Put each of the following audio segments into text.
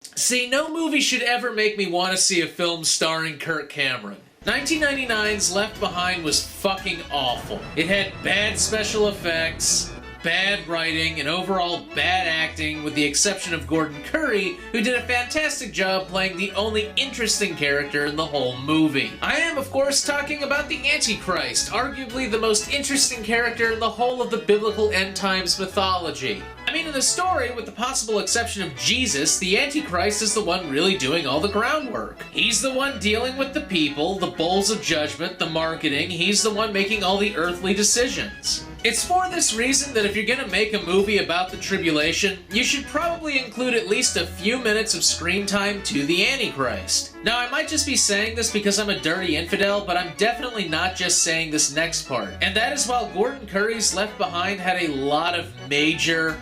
See, no movie should ever make me want to see a film starring Kirk Cameron. 1999's Left Behind was fucking awful. It had bad special effects, bad writing, and overall bad acting, with the exception of Gordon Curry, who did a fantastic job playing the only interesting character in the whole movie. I am, of course, talking about the Antichrist, arguably the most interesting character in the whole of the biblical end times mythology. I mean, in the story, with the possible exception of Jesus, the Antichrist is the one really doing all the groundwork. He's the one dealing with the people, the bowls of judgment, the marketing. He's the one making all the earthly decisions. It's for this reason that if you're gonna make a movie about the tribulation, you should probably include at least a few minutes of screen time to the Antichrist. Now, I might just be saying this because I'm a dirty infidel, but I'm definitely not just saying this next part. And that is, while Gordon Curry's Left Behind had a lot of major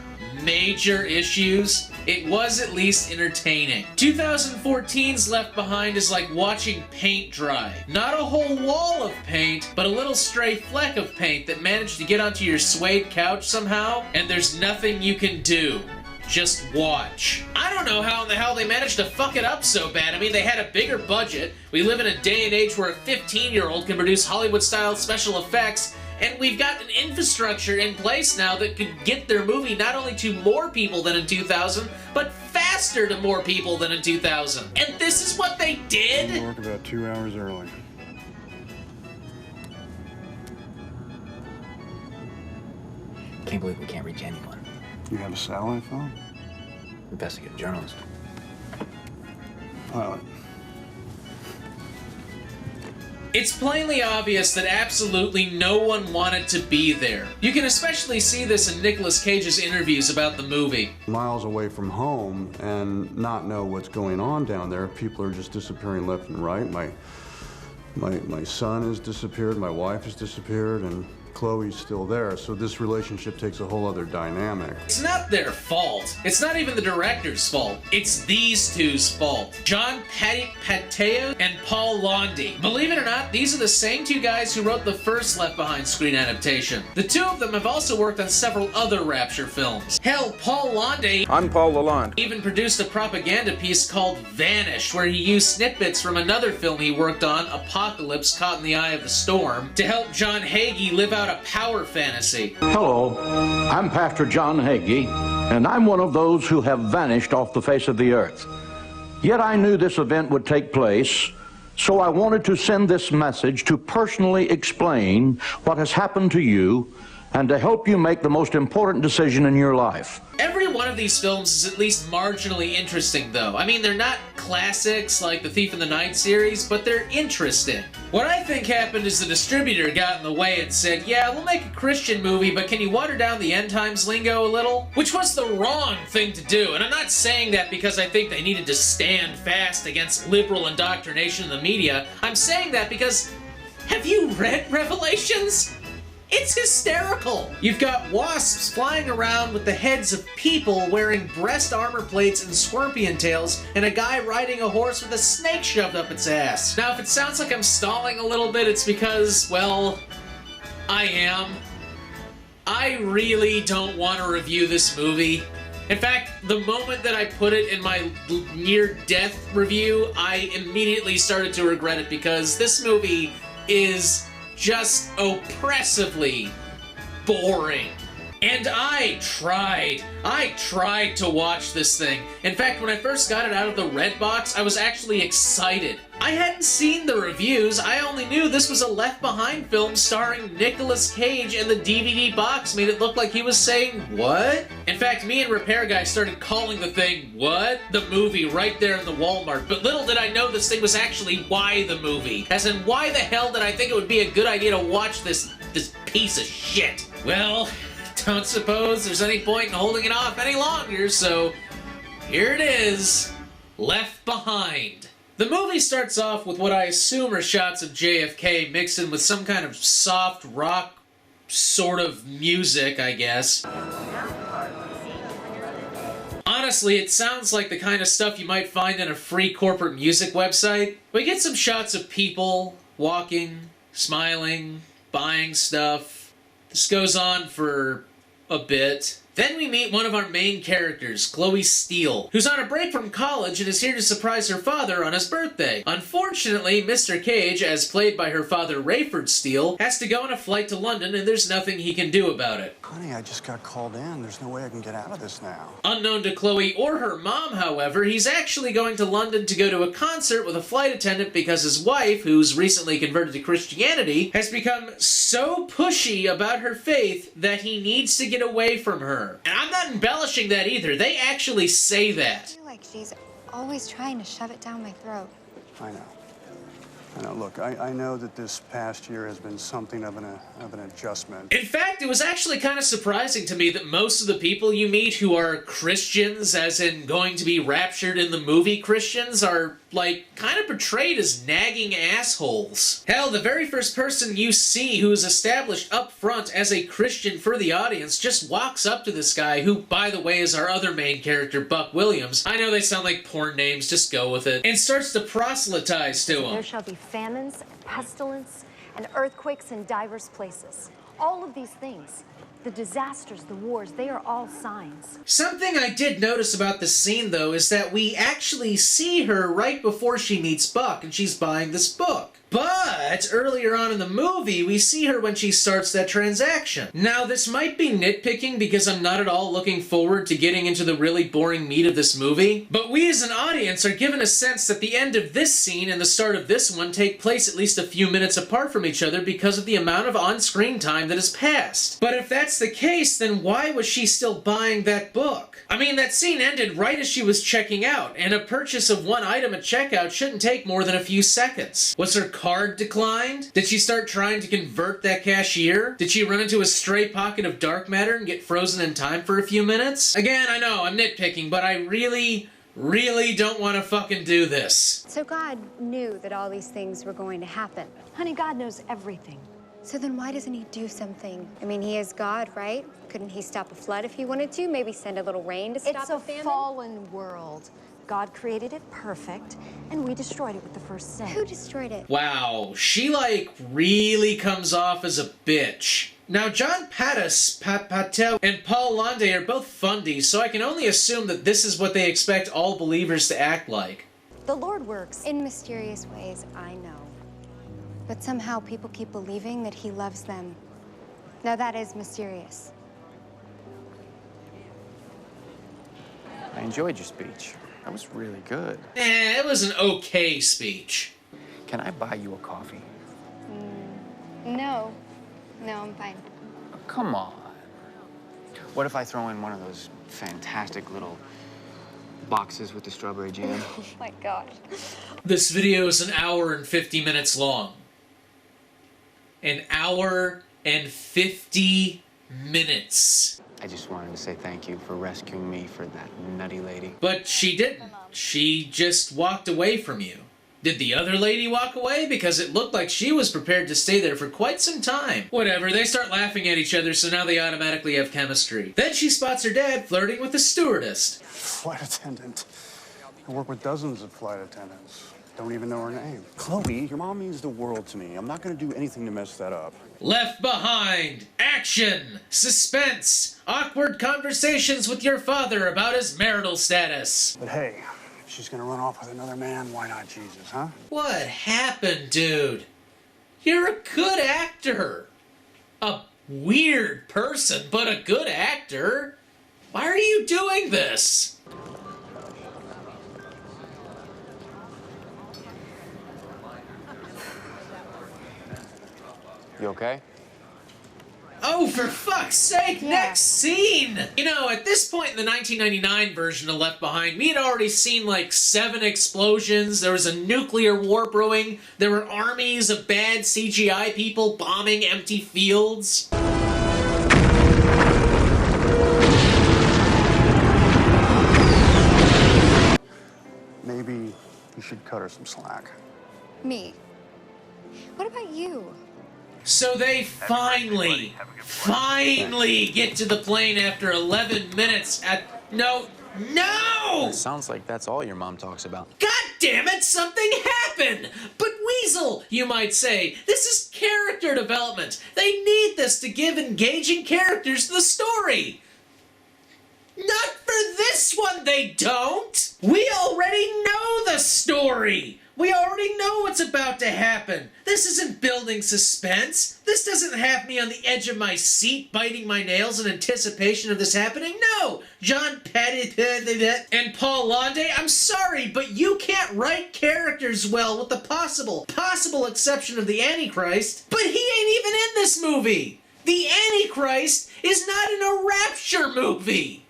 issues, it was at least entertaining. 2014's Left Behind is like watching paint dry. Not a whole wall of paint, but a little stray fleck of paint that managed to get onto your suede couch somehow, and there's nothing you can do. Just watch. I don't know how in the hell they managed to fuck it up so bad. I mean, they had a bigger budget. We live in a day and age where a 15-year-old can produce Hollywood-style special effects, and we've got an infrastructure in place now that could get their movie not only to more people than in 2000, but faster to more people than in 2000. And this is what they did? We work about 2 hours early. Can't believe we can't reach anyone. You have a satellite phone? Investigate a journalist. Pilot. It's plainly obvious that absolutely no one wanted to be there. You can especially see this in Nicolas Cage's interviews about the movie. Miles away from home and not know what's going on down there. People are just disappearing left and right. My son has disappeared, my wife has disappeared, and Chloe's still there, so this relationship takes a whole other dynamic. It's not their fault. It's not even the director's fault. It's these two's fault. John Pateo and Paul Londy. Believe it or not, these are the same two guys who wrote the first Left Behind screen adaptation. The two of them have also worked on several other Rapture films. Hell, Paul Londy... I'm Paul Lalonde. ...even produced a propaganda piece called Vanish, where he used snippets from another film he worked on, Apocalypse Caught in the Eye of the Storm, to help John Hagee live out a power fantasy. Hello, I'm Pastor John Hagee, and I'm one of those who have vanished off the face of the earth. Yet I knew this event would take place, so I wanted to send this message to personally explain what has happened to you and to help you make the most important decision in your life. Every one of these films is at least marginally interesting, though. I mean, they're not classics like the Thief in the Night series, but they're interesting. What I think happened is the distributor got in the way and said, yeah, we'll make a Christian movie, but can you water down the end times lingo a little? Which was the wrong thing to do, and I'm not saying that because I think they needed to stand fast against liberal indoctrination in the media. I'm saying that because, have you read Revelations? It's hysterical! You've got wasps flying around with the heads of people wearing breast armor plates and scorpion tails, and a guy riding a horse with a snake shoved up its ass. Now, if it sounds like I'm stalling a little bit, it's because, well, I am. I really don't want to review this movie. In fact, the moment that I put it in my near-death review, I immediately started to regret it because this movie is just oppressively boring. And I tried to watch this thing. In fact, when I first got it out of the red box, I was actually excited. I hadn't seen the reviews, I only knew this was a Left Behind film starring Nicolas Cage, and the DVD box made it look like he was saying, what? In fact, me and Repair Guy started calling the thing, what? The movie right there in the Walmart, but little did I know this thing was actually Why the Movie. As in, why the hell did I think it would be a good idea to watch this piece of shit? Well, don't suppose there's any point in holding it off any longer, so here it is, Left Behind. The movie starts off with what I assume are shots of JFK mixed in with some kind of soft rock sort of music, I guess. Honestly, it sounds like the kind of stuff you might find in a free corporate music website. We get some shots of people walking, smiling, buying stuff. This goes on for a bit. Then we meet one of our main characters, Chloe Steele, who's on a break from college and is here to surprise her father on his birthday. Unfortunately, Mr. Cage, as played by her father Rayford Steele, has to go on a flight to London and there's nothing he can do about it. Honey, I just got called in. There's no way I can get out of this now. Unknown to Chloe or her mom, however, he's actually going to London to go to a concert with a flight attendant because his wife, who's recently converted to Christianity, has become so pushy about her faith that he needs to get away from her. And I'm not embellishing that either. They actually say that. I feel like she's always trying to shove it down my throat. I know. Look, I know that this past year has been something of an adjustment. In fact, it was actually kind of surprising to me that most of the people you meet who are Christians, as in going to be raptured in the movie Christians, are, like, kind of portrayed as nagging assholes. Hell, the very first person you see who is established up front as a Christian for the audience just walks up to this guy, who, by the way, is our other main character, Buck Williams. I know they sound like porn names, just go with it. And starts to proselytize to him. There shall be famines, pestilence, and earthquakes in divers places. All of these things, the disasters, the wars, they are all signs. Something I did notice about this scene, though, is that we actually see her right before she meets Buck, and she's buying this book. But earlier on in the movie, we see her when she starts that transaction. Now, this might be nitpicking because I'm not at all looking forward to getting into the really boring meat of this movie, but we as an audience are given a sense that the end of this scene and the start of this one take place at least a few minutes apart from each other because of the amount of on-screen time that has passed. But if that's the case, then why was she still buying that book? I mean, that scene ended right as she was checking out, and a purchase of one item at checkout shouldn't take more than a few seconds. Was her card declined? Did she start trying to convert that cashier? Did she run into a stray pocket of dark matter and get frozen in time for a few minutes? Again, I know, I'm nitpicking, but I really don't want to fucking do this. So God knew that all these things were going to happen. Honey, God knows everything. So then why doesn't he do something? I mean, he is God, right? Couldn't he stop a flood if he wanted to? Maybe send a little rain to stop It's a a famine? fallen world. God created it perfect, and we destroyed it with the first sin. Who destroyed it? Wow, she like really comes off as a bitch. Now, John Patel and Paul Landay are both fundies, so I can only assume that this is what they expect all believers to act like. The Lord works. In mysterious ways, I know. But somehow people keep believing that he loves them. Now that is mysterious. I enjoyed your speech. That was really good. It was an okay speech. Can I buy you a coffee? No. No, I'm fine. Oh, come on. What if I throw in one of those fantastic little boxes with the strawberry jam? Oh my gosh. This video is an hour and 50 minutes long. An hour and 50 minutes. I just wanted to say thank you for rescuing me for that nutty lady. But she didn't. She just walked away from you. Did the other lady walk away? Because it looked like she was prepared to stay there for quite some time. Whatever, they start laughing at each other, so now they automatically have chemistry. Then she spots her dad flirting with the stewardess. Flight attendant. I work with dozens of flight attendants. Don't even know her name. Chloe, your mom means the world to me. I'm not gonna do anything to mess that up. Left behind. Action. Suspense. Awkward conversations with your father about his marital status. But hey, if she's gonna run off with another man, why not Jesus, huh? What happened, dude? You're a good actor. A weird person, but a good actor. Why are you doing this? You okay? Oh, for fuck's sake, Yeah. next scene! You know, at this point in the 1999 version of Left Behind, we had already seen like 7 explosions, there was a nuclear war brewing, there were armies of bad CGI people bombing empty fields. Maybe you should cut her some slack. Me. What about you? So they finally get to the plane after 11 minutes No! It sounds like that's all your mom talks about. God damn it, something happened! But Weasel, you might say, this is character development. They need this to give engaging characters to the story. Not for this one, they don't! We already know the story! We already know what's about to happen. This isn't building suspense. This doesn't have me on the edge of my seat biting my nails in anticipation of this happening. No! John Petty and Paul Londe, I'm sorry, but you can't write characters well with the possible exception of the Antichrist. But he ain't even in this movie! The Antichrist is not in a Rapture movie!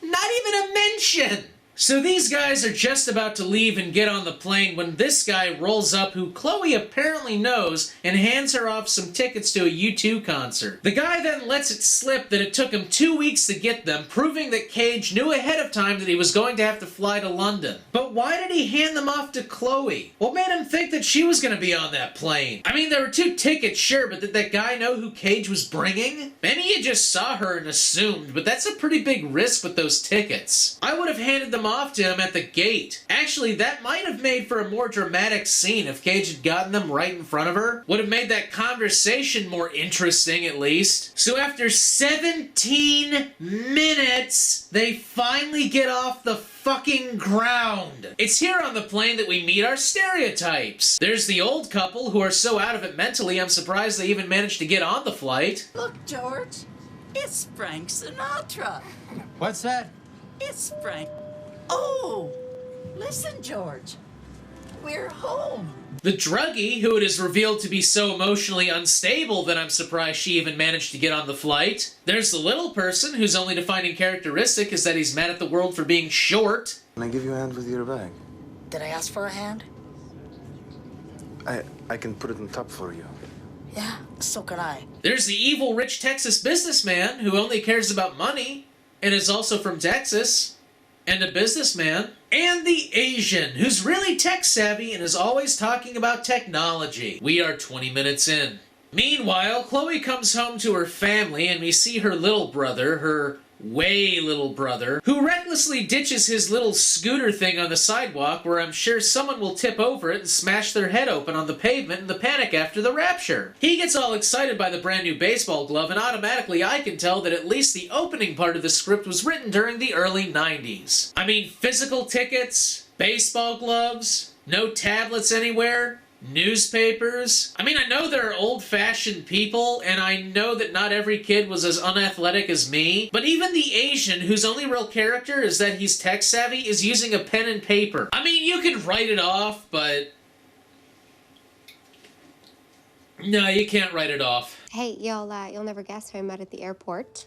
Not even a mention! So these guys are just about to leave and get on the plane when this guy rolls up who Chloe apparently knows and hands her off some tickets to a U2 concert. The guy then lets it slip that it took him 2 weeks to get them, proving that Cage knew ahead of time that he was going to have to fly to London. But why did he hand them off to Chloe? What made him think that she was going to be on that plane? I mean, there were 2 tickets, sure, but did that guy know who Cage was bringing? Maybe he just saw her and assumed, but that's a pretty big risk with those tickets. I would have handed them off to him at the gate. Actually, that might have made for a more dramatic scene if Cage had gotten them right in front of her. Would have made that conversation more interesting, at least. So after 17 minutes, they finally get off the fucking ground. It's here on the plane that we meet our stereotypes. There's the old couple who are so out of it mentally, I'm surprised they even managed to get on the flight. Look, George, it's Frank Sinatra. What's that? It's Frank. Oh, listen, George. We're home. The druggie, who it is revealed to be so emotionally unstable that I'm surprised she even managed to get on the flight. There's the little person, whose only defining characteristic is that he's mad at the world for being short. Can I give you a hand with your bag? Did I ask for a hand? I can put it on top for you. Yeah, so can I. There's the evil rich Texas businessman who only cares about money and is also from Texas and a businessman. And the Asian who's really tech savvy and is always talking about technology. We are 20 minutes in. Meanwhile, Chloe comes home to her family and we see her little brother, her way little brother, who recklessly ditches his little scooter thing on the sidewalk where I'm sure someone will tip over it and smash their head open on the pavement in the panic after the rapture. He gets all excited by the brand new baseball glove and automatically I can tell that at least the opening part of the script was written during the early 90s. I mean, physical tickets, baseball gloves, no tablets anywhere, newspapers. I mean, I know there are old-fashioned people, and I know that not every kid was as unathletic as me, but even the Asian, whose only real character is that he's tech-savvy, is using a pen and paper. I mean, you can write it off, but no, you can't write it off. Hey, you'll never guess who I met at the airport.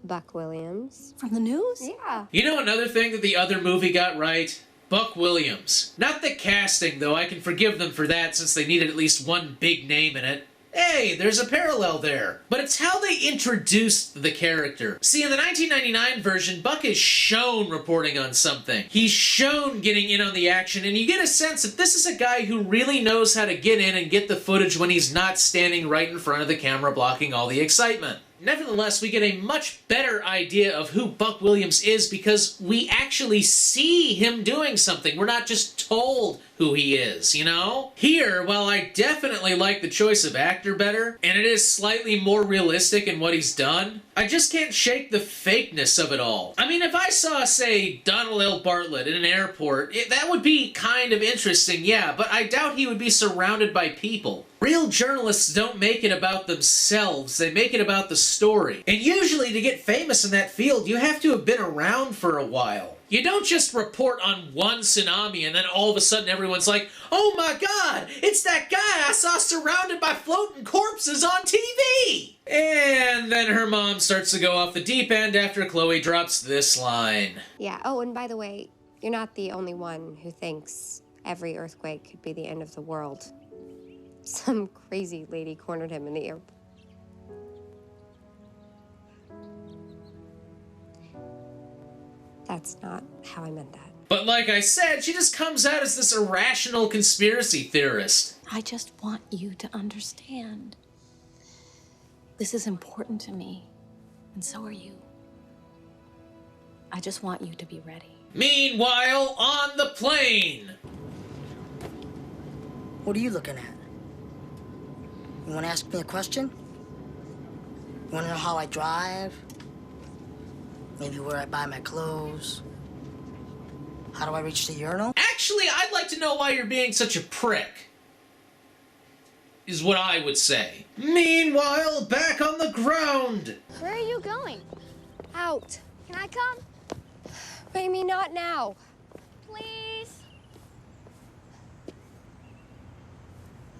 Buck Williams. From the news? Yeah. You know another thing that the other movie got right? Buck Williams. Not the casting, though. I can forgive them for that since they needed at least one big name in it. Hey, there's a parallel there. But it's how they introduced the character. See, in the 1999 version, Buck is shown reporting on something. He's shown getting in on the action, and you get a sense that this is a guy who really knows how to get in and get the footage when he's not standing right in front of the camera blocking all the excitement. Nevertheless, we get a much better idea of who Buck Williams is because we actually see him doing something. We're not just told who he is, you know? Here, while I definitely like the choice of actor better, and it is slightly more realistic in what he's done, I just can't shake the fakeness of it all. I mean, if I saw, say, Donald L. Bartlett in an airport, that would be kind of interesting, yeah, but I doubt he would be surrounded by people. Real journalists don't make it about themselves, they make it about the story. And usually to get famous in that field, you have to have been around for a while. You don't just report on one tsunami and then all of a sudden everyone's like, oh my god, it's that guy I saw surrounded by floating corpses on TV! And then her mom starts to go off the deep end after Chloe drops this line. Yeah, oh, and by the way, you're not the only one who thinks every earthquake could be the end of the world. Some crazy lady cornered him in the airport. That's not how I meant that. But like I said, she just comes out as this irrational conspiracy theorist. I just want you to understand. This is important to me, and so are you. I just want you to be ready. Meanwhile, on the plane. What are you looking at? You want to ask me a question? You want to know how I drive? Maybe where I buy my clothes. How do I reach the urinal? Actually, I'd like to know why you're being such a prick. Is what I would say. Meanwhile, back on the ground. Where are you going? Out. Can I come? Maybe not now. Please?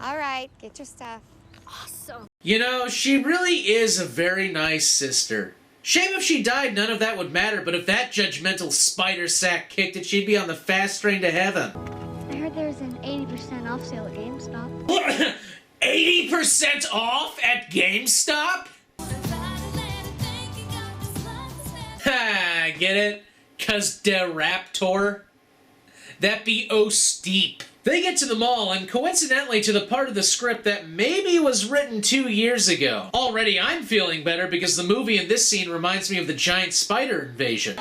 All right, get your stuff. Awesome. You know, she really is a very nice sister. Shame if she died, none of that would matter, but if that judgmental spider sack kicked it, she'd be on the fast train to heaven. I heard there's an 80% off sale at GameStop. 80% off at GameStop? Ha, get it? 'Cause de Rapture? That be oh steep. They get to the mall, and coincidentally to the part of the script that maybe was written 2 years ago. Already I'm feeling better because the movie in this scene reminds me of the giant spider invasion.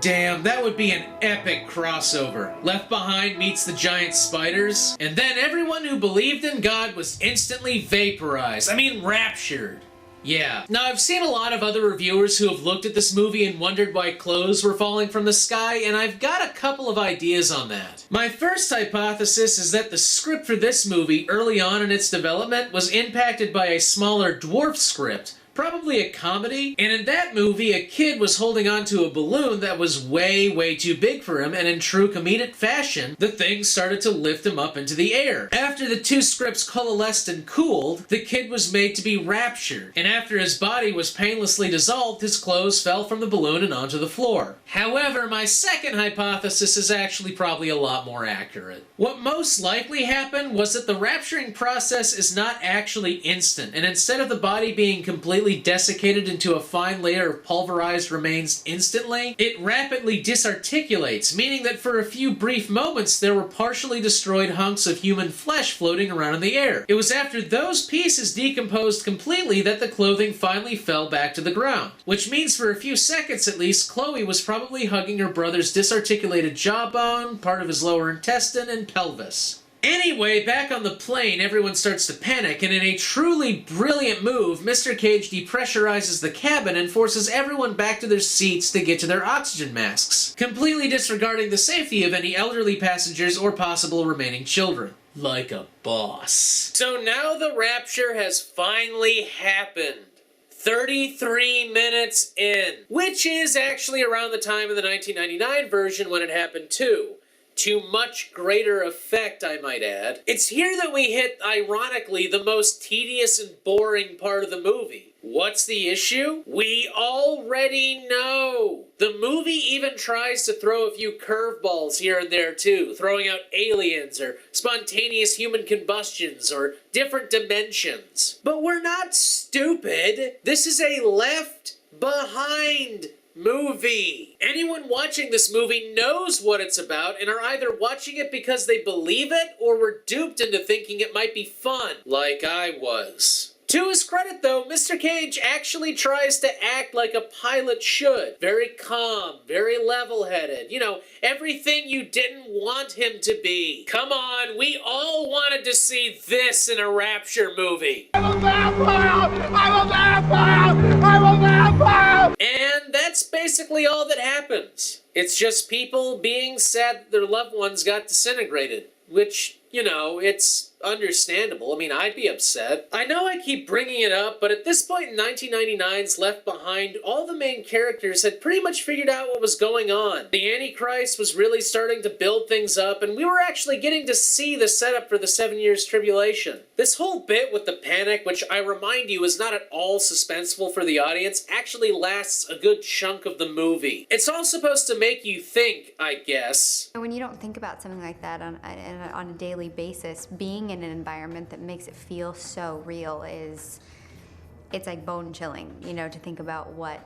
Damn, that would be an epic crossover. Left Behind meets the giant spiders, and then everyone who believed in God was instantly vaporized. I mean, raptured. Yeah. Now, I've seen a lot of other reviewers who have looked at this movie and wondered why clothes were falling from the sky, and I've got a couple of ideas on that. My first hypothesis is that the script for this movie, early on in its development, was impacted by a smaller dwarf script. Probably a comedy, and in that movie, a kid was holding onto a balloon that was way too big for him, and in true comedic fashion, the thing started to lift him up into the air. After the two scripts coalesced and cooled, the kid was made to be raptured, and after his body was painlessly dissolved, his clothes fell from the balloon and onto the floor. However, my second hypothesis is actually probably a lot more accurate. What most likely happened was that the rapturing process is not actually instant, and instead of the body being completely desiccated into a fine layer of pulverized remains instantly, it rapidly disarticulates, meaning that for a few brief moments there were partially destroyed hunks of human flesh floating around in the air. It was after those pieces decomposed completely that the clothing finally fell back to the ground. Which means for a few seconds at least, Chloe was probably hugging her brother's disarticulated jawbone, part of his lower intestine, and pelvis. Anyway, back on the plane, everyone starts to panic, and in a truly brilliant move, Mr. Cage depressurizes the cabin and forces everyone back to their seats to get to their oxygen masks, completely disregarding the safety of any elderly passengers or possible remaining children. Like a boss. So now the rapture has finally happened. 33 minutes in, which is actually around the time of the 1999 version when it happened too. To much greater effect, I might add. It's here that we hit, ironically, the most tedious and boring part of the movie. What's the issue? We already know! The movie even tries to throw a few curveballs here and there too, throwing out aliens or spontaneous human combustions or different dimensions. But we're not stupid! This is a Left Behind movie. Anyone watching this movie knows what it's about and are either watching it because they believe it or were duped into thinking it might be fun, like I was. To his credit though, Mr. Cage actually tries to act like a pilot should. Very calm, very level-headed. You know, everything you didn't want him to be. Come on, we all wanted to see this in a Rapture movie. I'm a vampire! I'm a vampire! I'm a vampire! And that's basically all that happens. It's just people being sad that their loved ones got disintegrated. Which, you know, it's understandable. I mean, I'd be upset. I know I keep bringing it up, but at this point in 1999's Left Behind, all the main characters had pretty much figured out what was going on. The Antichrist was really starting to build things up, and we were actually getting to see the setup for the 7 Years Tribulation. This whole bit with the panic, which I remind you is not at all suspenseful for the audience, actually lasts a good chunk of the movie. It's all supposed to make you think, I guess. When you don't think about something like that on a daily basis, being in an environment that makes it feel so real it's like bone chilling, you know, to think about what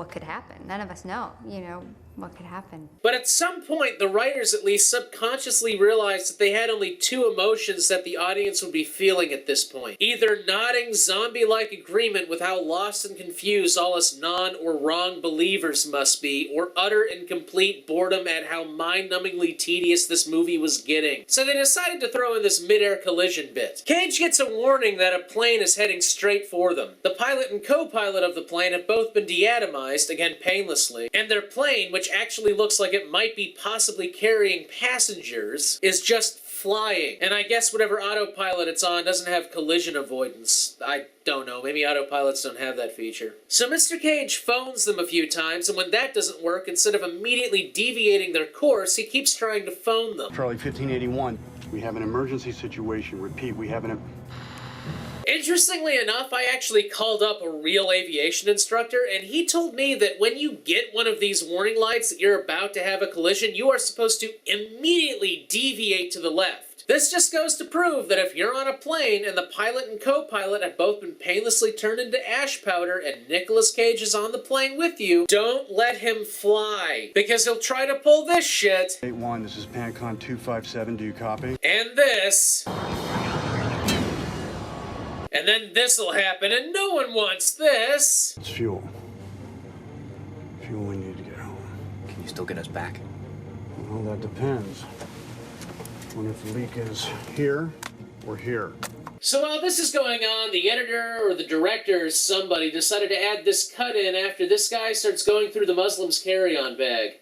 could happen. None of us know, you know. what could happen. But at some point, the writers at least subconsciously realized that they had only two emotions that the audience would be feeling at this point. Either nodding zombie-like agreement with how lost and confused all us non- or wrong believers must be, or utter and complete boredom at how mind-numbingly tedious this movie was getting. So they decided to throw in this mid-air collision bit. Cage gets a warning that a plane is heading straight for them. The pilot and co-pilot of the plane have both been deatomized, again painlessly, and their plane, which actually looks like it might be possibly carrying passengers, is just flying. And I guess whatever autopilot it's on doesn't have collision avoidance. I don't know, maybe autopilots don't have that feature. So Mr. Cage phones them a few times, and when that doesn't work, instead of immediately deviating their course, he keeps trying to phone them. Charlie 1581, we have an emergency situation. Repeat, we have an... Interestingly enough, I actually called up a real aviation instructor, and he told me that when you get one of these warning lights that you're about to have a collision, you are supposed to immediately deviate to the left. This just goes to prove that if you're on a plane and the pilot and co-pilot have both been painlessly turned into ash powder and Nicolas Cage is on the plane with you, don't let him fly, because he'll try to pull this shit. 81, this is Pancon 257, do you copy? And this. And then this'll happen, and no one wants this. It's fuel. Fuel we need to get home. Can you still get us back? Well, that depends. Wonder if the leak is here or here. So while this is going on, the editor or the director or somebody decided to add this cut in after this guy starts going through the Muslim's carry-on bag.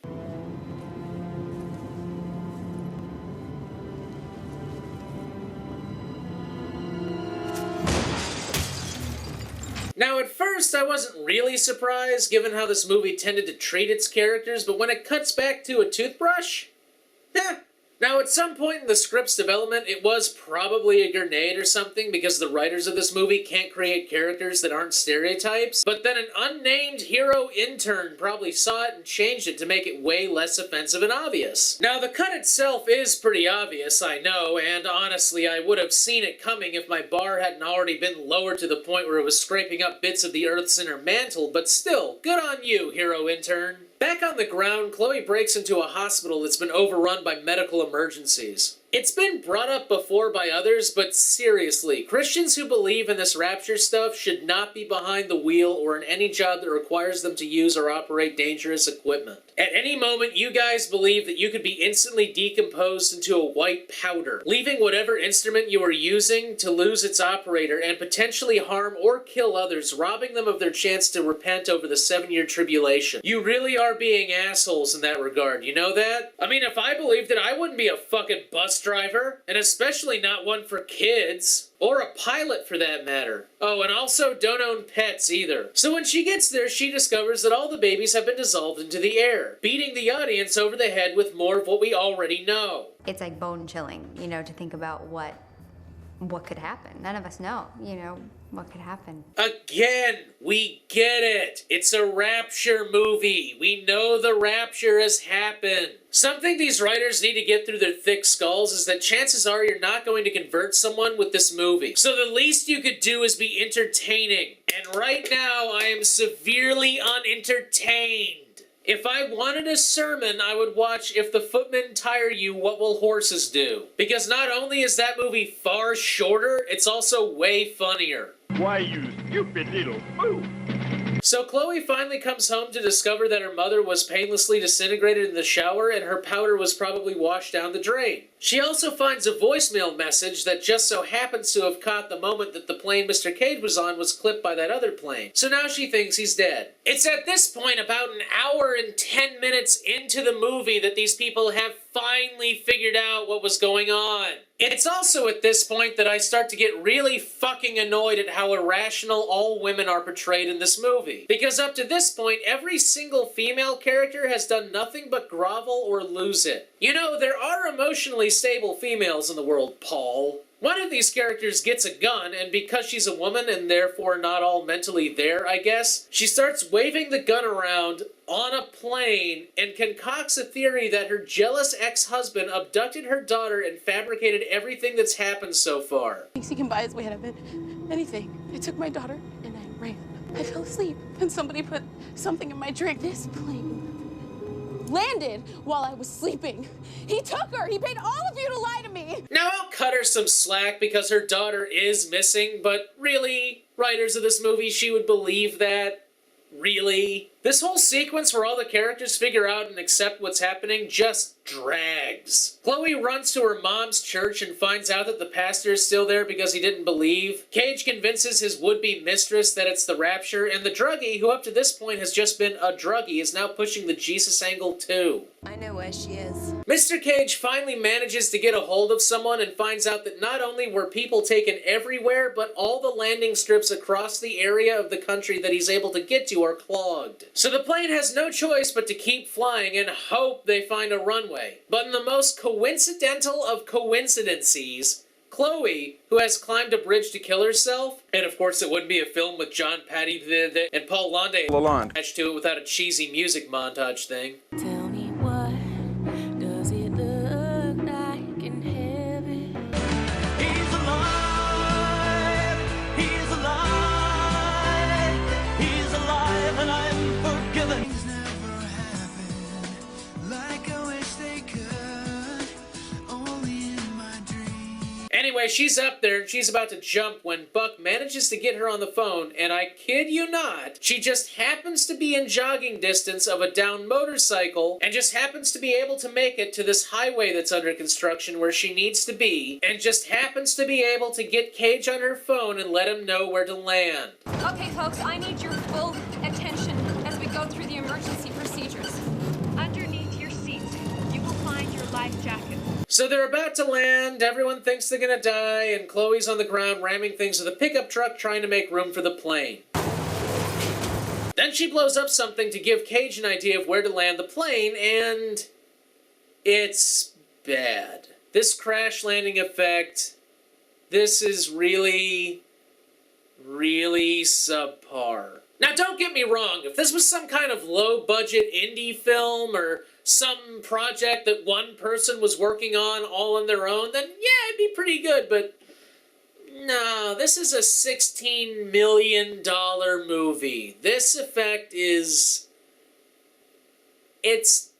Now, at first, I wasn't really surprised, given how this movie tended to treat its characters, but when it cuts back to a toothbrush? Now, at some point in the script's development, it was probably a grenade or something, because the writers of this movie can't create characters that aren't stereotypes, but then an unnamed hero intern probably saw it and changed it to make it way less offensive and obvious. Now, the cut itself is pretty obvious, I know, and honestly, I would have seen it coming if my bar hadn't already been lowered to the point where it was scraping up bits of the Earth's inner mantle, but still, good on you, hero intern. Back on the ground, Chloe breaks into a hospital that's been overrun by medical emergencies. It's been brought up before by others, but seriously, Christians who believe in this Rapture stuff should not be behind the wheel or in any job that requires them to use or operate dangerous equipment. At any moment, you guys believe that you could be instantly decomposed into a white powder, leaving whatever instrument you are using to lose its operator and potentially harm or kill others, robbing them of their chance to repent over the 7-year tribulation. You really are being assholes in that regard, you know that? I mean, if I believed it, I wouldn't be a fucking bus driver, and especially not one for kids. Or a pilot, for that matter. Oh, and also don't own pets, either. So when she gets there, she discovers that all the babies have been dissolved into the air, beating the audience over the head with more of what we already know. It's like bone-chilling, you know, to think about what could happen. None of us know, you know, what could happen. Again, we get it. It's a Rapture movie. We know the Rapture has happened. Something these writers need to get through their thick skulls is that chances are you're not going to convert someone with this movie. So the least you could do is be entertaining. And right now, I am severely unentertained. If I wanted a sermon, I would watch If the Footmen Tire You, What Will Horses Do? Because not only is that movie far shorter, it's also way funnier. Why, you stupid little fool! So Chloe finally comes home to discover that her mother was painlessly disintegrated in the shower and her powder was probably washed down the drain. She also finds a voicemail message that just so happens to have caught the moment that the plane Mr. Cage was on was clipped by that other plane. So now she thinks he's dead. It's at this point, about an hour and 10 minutes into the movie, that these people have finally figured out what was going on. It's also at this point that I start to get really fucking annoyed at how irrational all women are portrayed in this movie. Because up to this point, every single female character has done nothing but grovel or lose it. You know, there are emotionally stable females in the world, Paul. One of these characters gets a gun, and because she's a woman and therefore not all mentally there, I guess, she starts waving the gun around on a plane and concocts a theory that her jealous ex-husband abducted her daughter and fabricated everything that's happened so far. Thinks he can buy his way out of it. Anything. I took my daughter and I ran. I fell asleep and somebody put something in my drink. This plane landed while I was sleeping. He took her. He paid all of you to lie to me. Now, I'll cut her some slack because her daughter is missing, but really, writers of this movie, she would believe that? Really? This whole sequence where all the characters figure out and accept what's happening just drags. Chloe runs to her mom's church and finds out that the pastor is still there because he didn't believe. Cage convinces his would-be mistress that it's the Rapture, and the druggie, who up to this point has just been a druggie, is now pushing the Jesus angle too. I know where she is. Mr. Cage finally manages to get a hold of someone and finds out that not only were people taken everywhere, but all the landing strips across the area of the country that he's able to get to are clogged. So the plane has no choice but to keep flying and hope they find a runway. But in the most coincidental of coincidences, Chloe, who has climbed a bridge to kill herself, and of course it wouldn't be a film with John Patty and Paul Lalonde attached to it without a cheesy music montage thing. Tell me what does it look like in heaven? He's alive, he's alive, he's alive and I'm forgiven. Things never happen like I wish they could, only in my dreams. Anyway, she's up there and she's about to jump when Buck manages to get her on the phone, and I kid you not, she just happens to be in jogging distance of a downed motorcycle and just happens to be able to make it to this highway that's under construction where she needs to be, and just happens to be able to get Cage on her phone and let him know where to land. Okay, folks, I need your full attention as we go through the emergency procedures. Underneath your seat, you will find your life jacket. So they're about to land, everyone thinks they're gonna die, and Chloe's on the ground ramming things with a pickup truck trying to make room for the plane. Then she blows up something to give Cage an idea of where to land the plane, and it's bad. This crash landing effect, this is really, really subpar. Now don't get me wrong, if this was some kind of low-budget indie film or some project that one person was working on all on their own, then yeah, it'd be pretty good, but no, this is a $16 million movie. This effect is... It's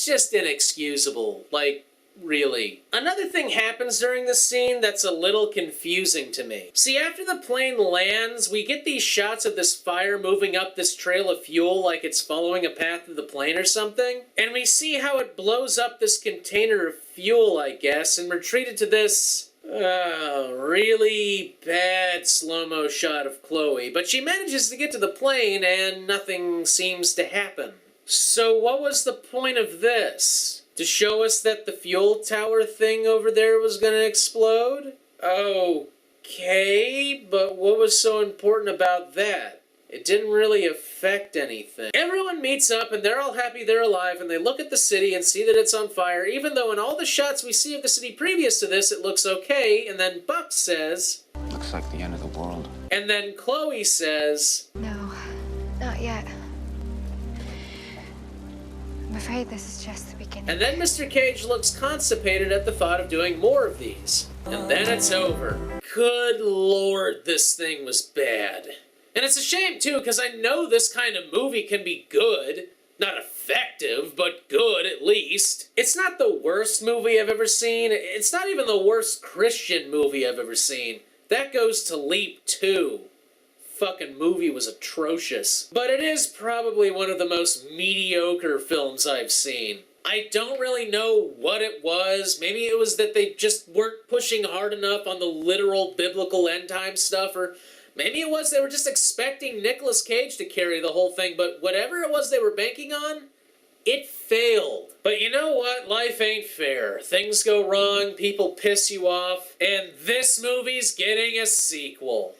just inexcusable, like, really. Another thing happens during this scene that's a little confusing to me. See, after the plane lands, we get these shots of this fire moving up this trail of fuel like it's following a path of the plane or something. And we see how it blows up this container of fuel, I guess, and we're treated to this really bad slow-mo shot of Chloe. But she manages to get to the plane and nothing seems to happen. So what was the point of this? To show us that the fuel tower thing over there was gonna explode? Okay, but what was so important about that? It didn't really affect anything. Everyone meets up and they're all happy they're alive, and they look at the city and see that it's on fire, even though in all the shots we see of the city previous to this, it looks okay, and then Buck says... Looks like the end of the world. And then Chloe says... No, not yet. I'm afraid this is just the beginning. And then Mr. Cage looks constipated at the thought of doing more of these. And then it's over. Good lord, this thing was bad. And it's a shame, too, because I know this kind of movie can be good. Not effective, but good at least. It's not the worst movie I've ever seen. It's not even the worst Christian movie I've ever seen. That goes to Leap 2. Fucking movie was atrocious. But it is probably one of the most mediocre films I've seen. I don't really know what it was. Maybe it was that they just weren't pushing hard enough on the literal biblical end time stuff, or maybe it was they were just expecting Nicolas Cage to carry the whole thing, but whatever it was they were banking on, it failed. But you know what? Life ain't fair. Things go wrong, people piss you off, and this movie's getting a sequel.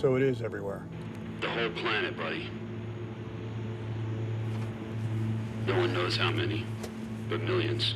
So it is everywhere. The whole planet, buddy. No one knows how many, but millions.